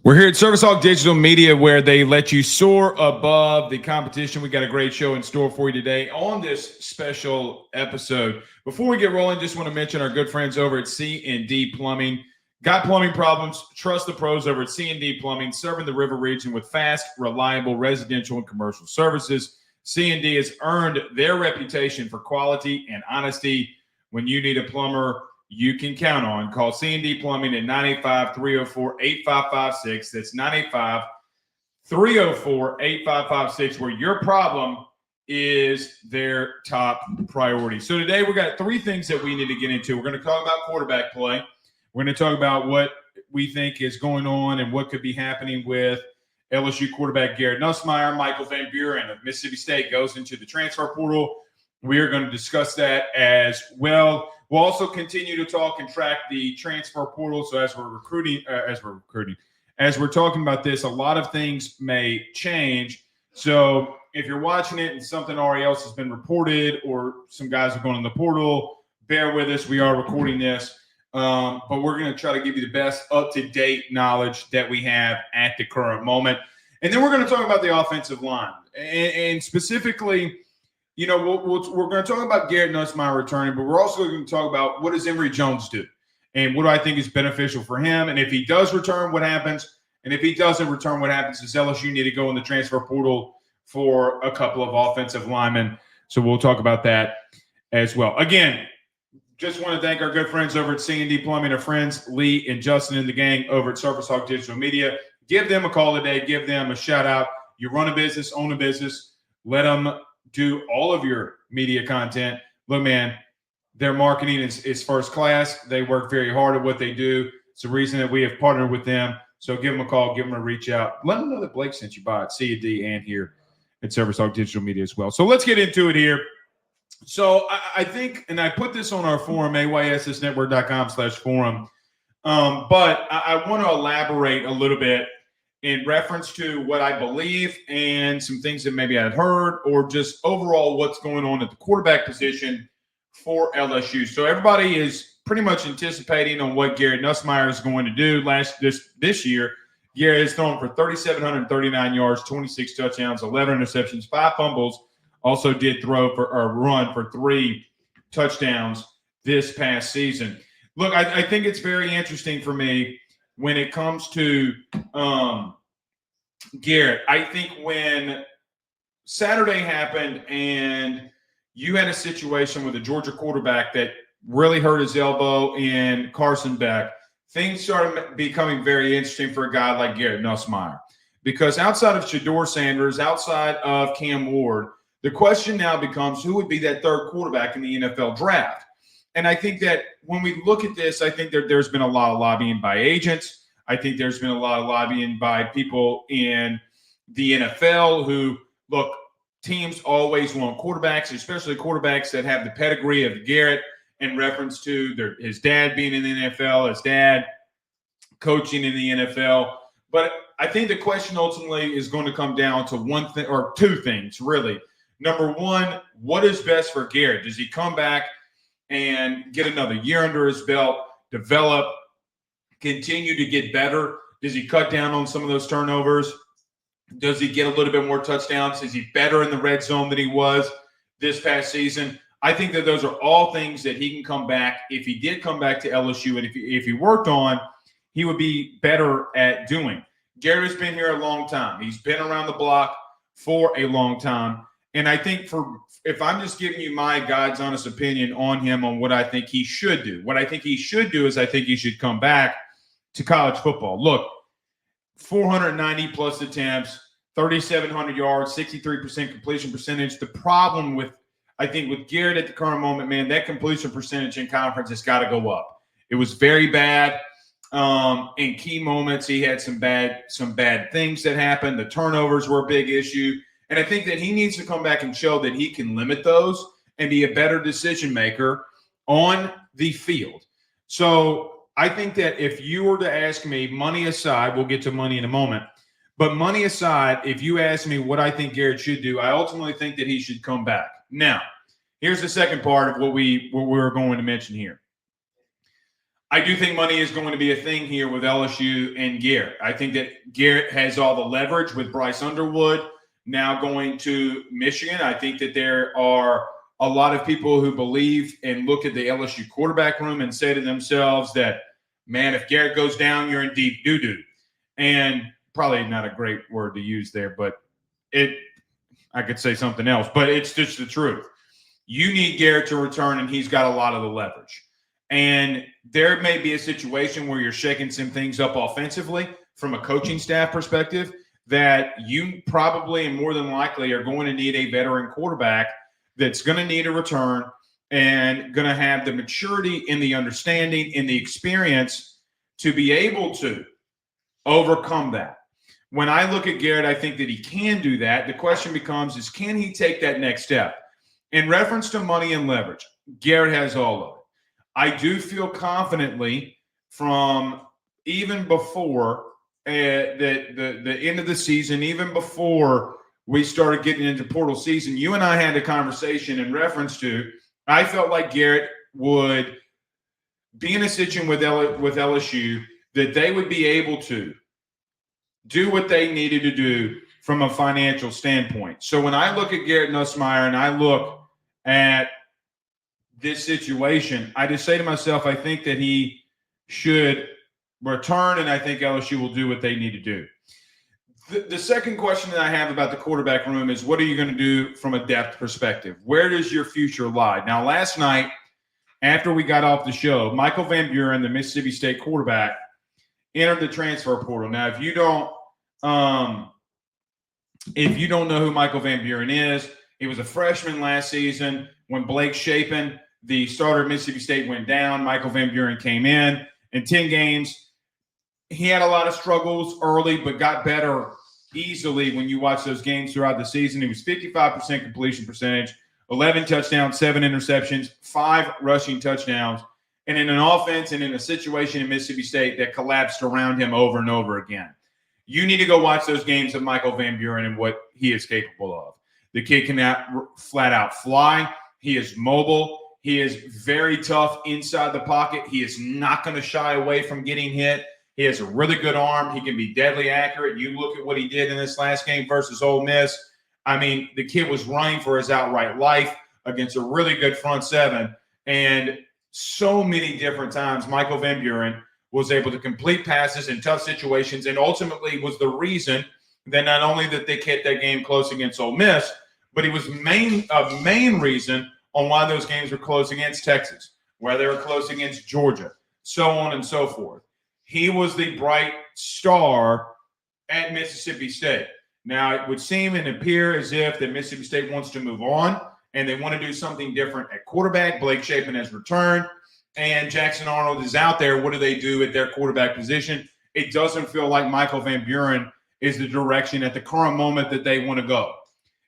We're here at Service Hawk Digital Media, where they let you soar above the competition. We got a great show in store for you today on this special episode. Before we get rolling, just want to mention our good friends over at C&D Plumbing. Got plumbing problems? Trust the pros over at C&D Plumbing, serving the River region with fast, reliable residential and commercial services. C&D has earned their reputation for quality and honesty. When you need a plumber you can count on, call C&D Plumbing at 985-304-8556. That's 985-304-8556, where your problem is their top priority. So today we got three things that we need to get into. We're going to talk about quarterback play. We're going to talk about what we think is going on and what could be happening with LSU quarterback Garrett Nussmeier. Michael Van Buren of Mississippi State goes into the transfer portal. We are going to discuss that as well. We'll also continue to talk and track the transfer portal. So as we're talking about this, a lot of things may change. So if you're watching it and something already else has been reported or some guys are going in the portal, bear with us. We are recording this, but we're going to try to give you the best up-to-date knowledge that we have at the current moment. And then we're going to talk about the offensive line and specifically, you know, we're going to talk about Garrett Nussmeier returning, but we're also going to talk about what does Emory Jones do and what do I think is beneficial for him. And if he does return, what happens? And if he doesn't return, what happens? Does LSU need to go in the transfer portal for a couple of offensive linemen? So we'll talk about that as well. Again, just want to thank our good friends over at C&D Plumbing, our friends Lee and Justin and the gang over at Service Hawk Digital Media. Give them a call today. Give them a shout out. You run a business, own a business, let them do all of your media content. Look, man, their marketing is first class. They work very hard at what they do. It's the reason that we have partnered with them. So give them a call, give them a reach out. Let them know that Blake sent you by at C&D and here at Service Hawk Digital Media as well. So let's get into it here. So I think, and I put this on our forum, ayssnetwork.com/forum, but I want to elaborate a little bit in reference to what I believe and some things that maybe I'd heard or just overall what's going on at the quarterback position for LSU. So everybody is pretty much anticipating on what Garrett Nussmeier is going to do this year. Garrett has thrown for 3,739 yards, 26 touchdowns, 11 interceptions, 5 fumbles. Also did run for 3 touchdowns this past season. Look, I think it's very interesting for me when it comes to Garrett. I think when Saturday happened and you had a situation with a Georgia quarterback that really hurt his elbow in Carson Beck, things started becoming very interesting for a guy like Garrett Nussmeier. Because outside of Shedeur Sanders, outside of Cam Ward, the question now becomes who would be that third quarterback in the NFL draft. And I think that when we look at this, I think there's been a lot of lobbying by agents. I think there's been a lot of lobbying by people in the NFL who, look, teams always want quarterbacks, especially quarterbacks that have the pedigree of Garrett in reference to his dad being in the NFL, his dad coaching in the NFL. But I think the question ultimately is going to come down to one thing or two things, really. Number one, what is best for Garrett? Does he come back and get another year under his belt, develop, continue to get better? Does he cut down on some of those turnovers? Does he get a little bit more touchdowns? Is he better in the red zone than he was this past season? I think that those are all things that he can come back. If he did come back to LSU and if he worked on, he would be better at doing. Garrett's been here a long time. He's been around the block for a long time. And I think if I'm just giving you my God's honest opinion on him, on what I think he should do, what I think he should do is I think he should come back to college football. Look, 490 plus attempts, 3,700 yards, 63% completion percentage. The problem with Garrett at the current moment, man, that completion percentage in conference has got to go up. It was very bad. In key moments, he had some bad things that happened. The turnovers were a big issue. And I think that he needs to come back and show that he can limit those and be a better decision maker on the field. So I think that if you were to ask me, money aside, we'll get to money in a moment, but money aside, if you ask me what I think Garrett should do, I ultimately think that he should come back. Now, here's the second part of what we're going to mention here. I do think money is going to be a thing here with LSU and Garrett. I think that Garrett has all the leverage with Bryce Underwood now going to Michigan. I think that there are a lot of people who believe and look at the LSU quarterback room and say to themselves that, man, if Garrett goes down, you're in deep doo-doo. And probably not a great word to use there, but I could say something else, but it's just the truth. You need Garrett to return, and he's got a lot of the leverage. And there may be a situation where you're shaking some things up offensively from a coaching staff perspective that you probably and more than likely are going to need a veteran quarterback that's going to need a return and going to have the maturity and the understanding and the experience to be able to overcome that. When I look at Garrett, I think that he can do that. The question becomes is, can he take that next step? In reference to money and leverage, Garrett has all of it. I do feel confidently from even before the end of the season, even before we started getting into portal season, you and I had a conversation in reference to, I felt like Garrett would be in a situation with LSU that they would be able to do what they needed to do from a financial standpoint. So when I look at Garrett Nussmeier and I look at this situation, I just say to myself, I think that he should return, and I think LSU will do what they need to do. The second question that I have about the quarterback room is, what are you going to do from a depth perspective? Where does your future lie? Now, last night, after we got off the show, Michael Van Buren, the Mississippi State quarterback, entered the transfer portal. Now, if you don't know who Michael Van Buren is, he was a freshman last season when Blake Shapen, the starter at Mississippi State, went down. Michael Van Buren came in 10 games. He had a lot of struggles early, but got better easily when you watch those games throughout the season. He was 55% completion percentage, 11 touchdowns, 7 interceptions, 5 rushing touchdowns, and in an offense and in a situation in Mississippi State that collapsed around him over and over again. You need to go watch those games of Michael Van Buren and what he is capable of. The kid can flat out fly. He is mobile. He is very tough inside the pocket. He is not going to shy away from getting hit. He has a really good arm. He can be deadly accurate. You look at what he did in this last game versus Ole Miss. I mean, the kid was running for his outright life against a really good front seven. And so many different times, Michael Van Buren was able to complete passes in tough situations and ultimately was the reason that not only that they kept that game close against Ole Miss, but he was a main reason on why those games were close against Texas, why they were close against Georgia, so on and so forth. He was the bright star at Mississippi State. Now, it would seem and appear as if that Mississippi State wants to move on and they want to do something different at quarterback. Blake Shapen has returned, and Jackson Arnold is out there. What do they do at their quarterback position? It doesn't feel like Michael Van Buren is the direction at the current moment that they want to go.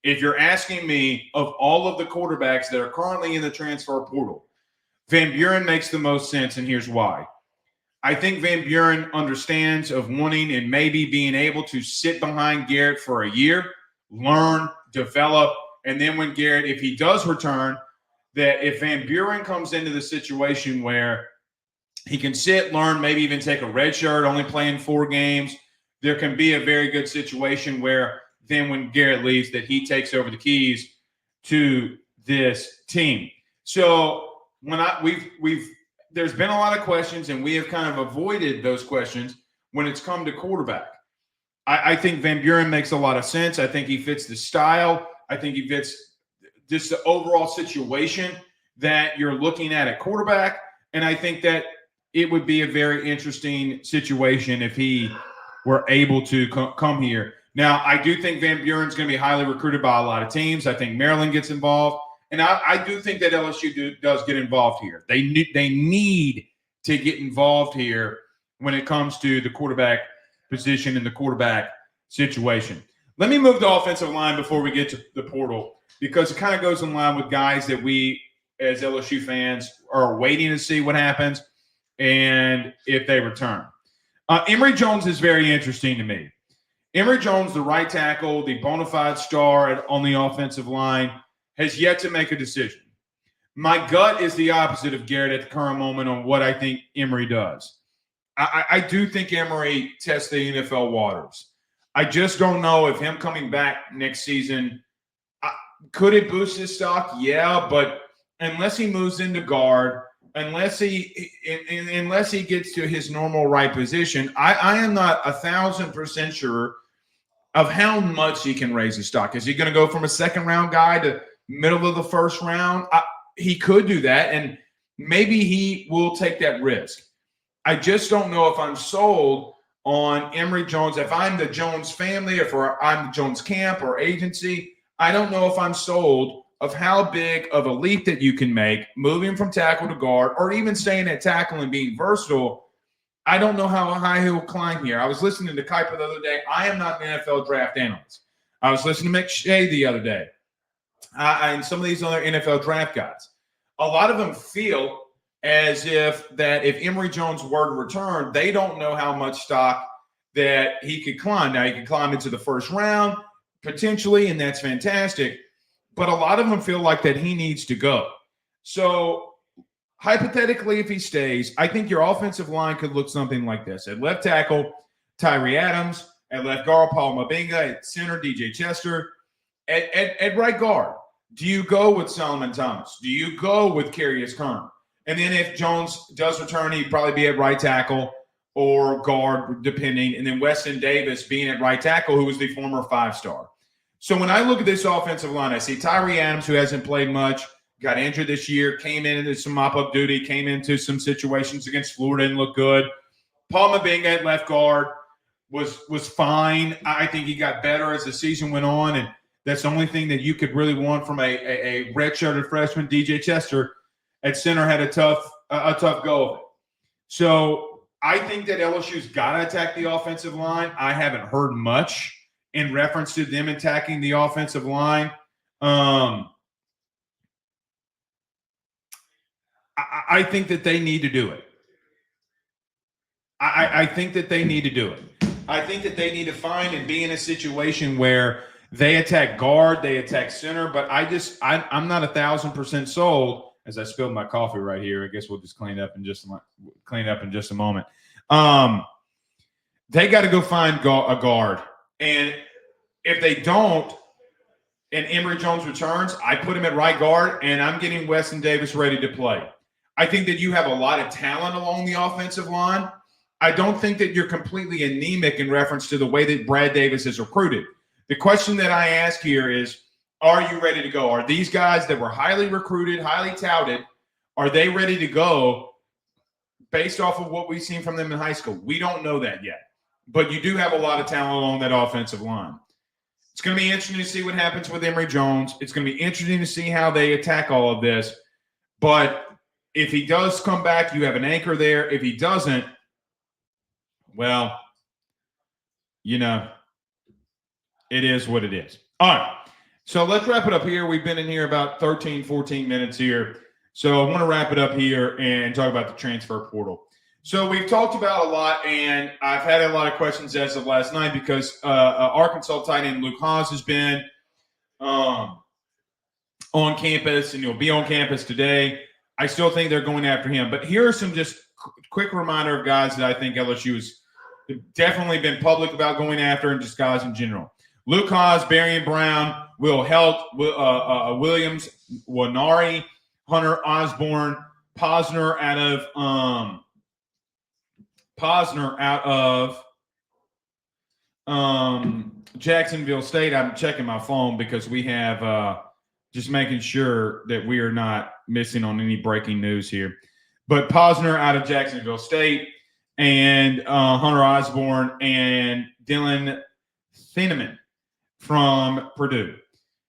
If you're asking me, of all of the quarterbacks that are currently in the transfer portal, Van Buren makes the most sense, and here's why. I think Van Buren understands of wanting and maybe being able to sit behind Garrett for a year, learn, develop, and then when Garrett, if he does return, that if Van Buren comes into the situation where he can sit, learn, maybe even take a red shirt, only playing 4 games, there can be a very good situation where then when Garrett leaves that he takes over the keys to this team. So when there's been a lot of questions, and we have kind of avoided those questions when it's come to quarterback. I think Van Buren makes a lot of sense. I think he fits the style. I think he fits just the overall situation that you're looking at quarterback. And I think that it would be a very interesting situation if he were able to come here. Now, I do think Van Buren's going to be highly recruited by a lot of teams. I think Maryland gets involved. And I do think that LSU does get involved here. They need to get involved here when it comes to the quarterback position and the quarterback situation. Let me move to offensive line before we get to the portal, because it kind of goes in line with guys that we, as LSU fans, are waiting to see what happens and if they return. Emory Jones is very interesting to me. Emory Jones, the right tackle, the bona fide star on the offensive line, has yet to make a decision. My gut is the opposite of Garrett at the current moment on what I think Emory does. I do think Emory tests the NFL waters. I just don't know if him coming back next season, could it boost his stock? Yeah, but unless he moves into guard, unless he gets to his normal right position, I am not 1,000% sure of how much he can raise his stock. Is he going to go from a second round guy to middle of the first round? He could do that, and maybe he will take that risk. I just don't know if I'm sold on Emory Jones. If I'm the Jones family, if I'm the Jones camp or agency, I don't know if I'm sold of how big of a leap that you can make moving from tackle to guard or even staying at tackle and being versatile. I don't know how high he'll climb here. I was listening to Kuiper the other day. I am not an NFL draft analyst. I was listening to McShay the other day and some of these other NFL draft guys. A lot of them feel as if Emory Jones were to return, they don't know how much stock that he could climb. Now, he could climb into the first round, potentially, and that's fantastic. But a lot of them feel like that he needs to go. So, hypothetically, if he stays, I think your offensive line could look something like this. At left tackle, Tyree Adams. At left guard, Paul Mabinga. At center, DJ Chester. At right guard, do you go with Solomon Thomas? Do you go with Karius Kern? And then if Jones does return, he'd probably be at right tackle or guard, depending. And then Weston Davis being at right tackle, who was the former 5-star. So when I look at this offensive line, I see Tyree Adams, who hasn't played much, got injured this year, came into some mop-up duty, came into some situations against Florida and looked good. Paul Mabinga at left guard was fine. I think he got better as the season went on, and that's the only thing that you could really want from a red-shirted freshman. DJ Chester at center had a tough go of it. So I think that LSU's got to attack the offensive line. I haven't heard much in reference to them attacking the offensive line. I think that they need to do it. I think that they need to do it. I think that they need to find and be in a situation where they attack guard, they attack center, but I'm not 1,000% sold. As I spilled my coffee right here, I guess we'll just clean up in just a moment. They got to go find a guard, and if they don't, and Emory Jones returns, I put him at right guard, and I'm getting Weston Davis ready to play. I think that you have a lot of talent along the offensive line. I don't think that you're completely anemic in reference to the way that Brad Davis is recruited. The question that I ask here is, are you ready to go? Are these guys that were highly recruited, highly touted, are they ready to go based off of what we've seen from them in high school? We don't know that yet. But you do have a lot of talent along that offensive line. It's going to be interesting to see what happens with Emory Jones. It's going to be interesting to see how they attack all of this. But if he does come back, you have an anchor there. If he doesn't, well, it is what it is. All right. So let's wrap it up here. We've been in here about 13, 14 minutes here. So I want to wrap it up here and talk about the transfer portal. So we've talked about a lot, and I've had a lot of questions as of last night because Arkansas tight end Luke Haas has been on campus, and he'll be on campus today. I still think they're going after him. But here are some just quick reminder of guys that I think LSU has definitely been public about going after, and just guys in general. Luke Haas, Barian Brown, Will Helt, Williams, Wanari, Hunter Osborne, Posner out of Jacksonville State. I'm checking my phone because we have just making sure that we are not missing on any breaking news here. But Posner out of Jacksonville State, and Hunter Osborne and Dylan Thieneman from Purdue.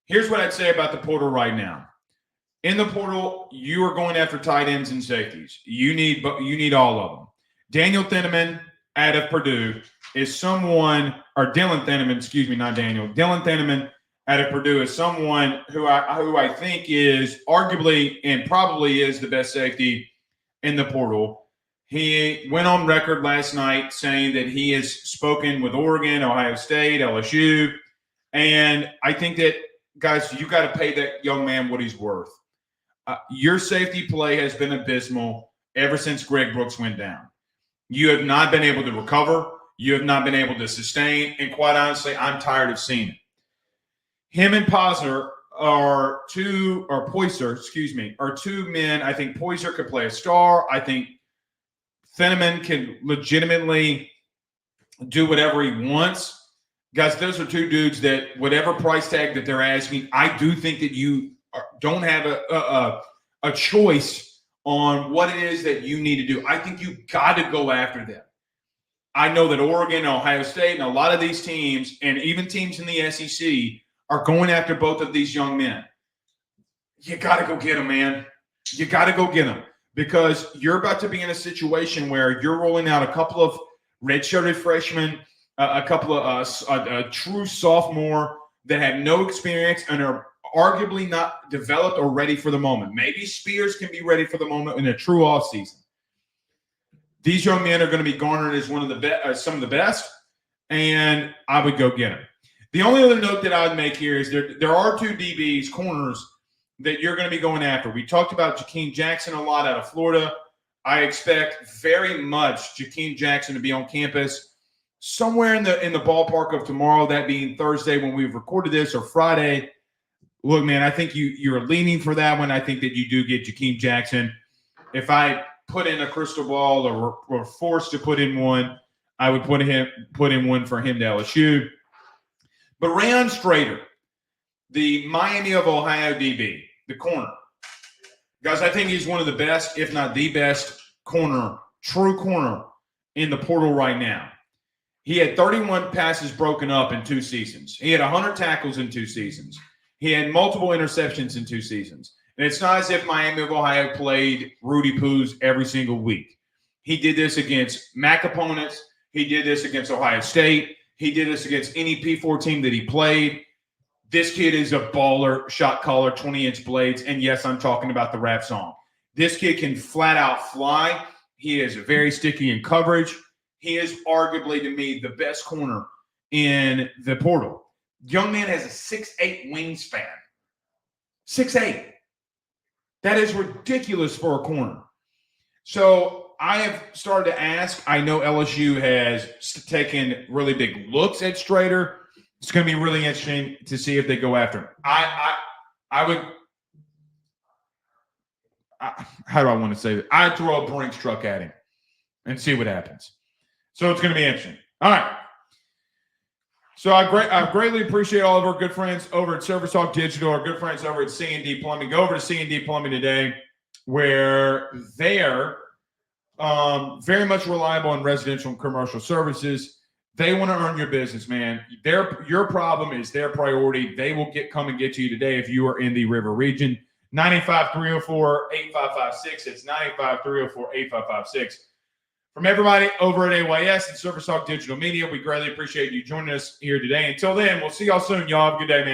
Here's what I'd say about the portal right now. In the portal, you are going after tight ends and safeties. You need all of them. Daniel Thieneman out of Purdue is someone, or Dylan Thieneman, excuse me, not Daniel. Dylan Thieneman out of Purdue is someone who I think is arguably and probably is the best safety in the portal. He went on record last night saying that he has spoken with Oregon, Ohio State, LSU, and I think that, guys, you got to pay that young man what he's worth. Your safety play has been abysmal ever since Greg Brooks went down. You have not been able to recover. You have not been able to sustain. And quite honestly, I'm tired of seeing it. Him and Poyser are two men. I think Poyser could play a star. I think Thieneman can legitimately do whatever he wants. Guys, those are two dudes that whatever price tag that they're asking, I do think that you don't have a choice on what it is that you need to do. I think you got to go after them. I know that Oregon, Ohio State, and a lot of these teams, and even teams in the SEC, are going after both of these young men. You got to go get them, man. You got to go get them because you're about to be in a situation where you're rolling out a couple of redshirted freshmen, a couple of a true sophomore that have no experience and are arguably not developed or ready for the moment. Maybe Spears can be ready for the moment in a true offseason. These young men are going to be garnered as one of the some of the best, and I would go get them. The only other note that I would make here is there are two DBs, corners, that you're going to be going after. We talked about Jakeem Jackson a lot out of Florida. I expect very much Jakeem Jackson to be on campus somewhere in the ballpark of tomorrow, that being Thursday when we've recorded this, or Friday. Look, man, I think you're leaning for that one. I think that you do get Jakeem Jackson. If I put in a crystal ball or were forced to put in one, I would put in one for him to LSU. But Rayon Strader, the Miami of Ohio DB, the corner. Guys, I think he's one of the best, if not the best corner, true corner in the portal right now. He had 31 passes broken up in 2 seasons. He had 100 tackles in 2 seasons. He had multiple interceptions in 2 seasons. And it's not as if Miami of Ohio played Rudy Poos every single week. He did this against MAC opponents. He did this against Ohio State. He did this against any P4 team that he played. This kid is a baller, shot caller, 20-inch blades. And yes, I'm talking about the rap song. This kid can flat out fly. He is very sticky in coverage. He is arguably, to me, the best corner in the portal. Young man has a 6'8" wingspan. 6'8". That is ridiculous for a corner. So I have started to ask. I know LSU has taken really big looks at Strader. It's going to be really interesting to see if they go after him. I would how do I want to say that? I'd throw a Brinks truck at him and see what happens. So it's going to be interesting. All right. So I greatly appreciate all of our good friends over at Service Talk Digital, our good friends over at C&D Plumbing. Go over to C&D Plumbing today, where they're very much reliable on residential and commercial services. They want to earn your business, man. Your problem is their priority. They will come and get to you today if you are in the River region. 95304-8556. It's 95304-8556. From everybody over at AYS and Service Talk Digital Media, we greatly appreciate you joining us here today. Until then, we'll see y'all soon. Y'all have a good day, man.